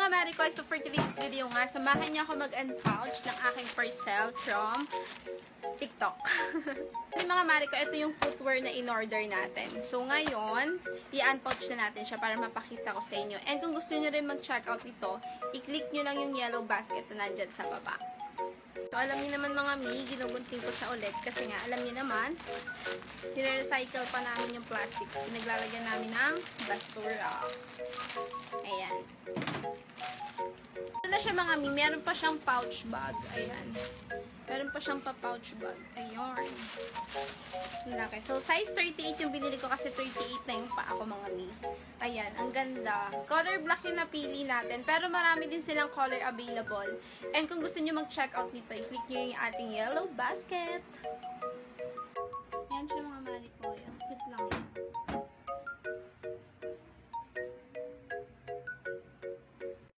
mga Maricoy, so for today's video nga, samahan niyo ako mag-unpouch ng aking parcel from TikTok. Yung mga Maricoy, ito yung footwear na in-order natin. So ngayon, i-unpouch na natin siya para mapakita ko sa inyo. And kung gusto niyo rin mag-check out ito, i-click niyo lang yung yellow basket na nandyan sa baba. So, alam niyo naman mga mi, ginugunting ko siya ulit kasi nga, alam niyo naman, nire-recycle pa namin yung plastic. Pinaglalagyan namin ng basura. Ayan. Ito na siya mga mi, meron pa siyang pouch bag. Ayan. Meron pa siyang pa-pouch bag. Ayun. Laki. So, size 38 yung binili ko kasi 38 na yung paa ko mga mi. Ayan. Ang ganda. Color black yung napili natin. Pero marami din silang color available. And kung gusto nyo mag-check out nito, i-click nyo yung ating yellow basket.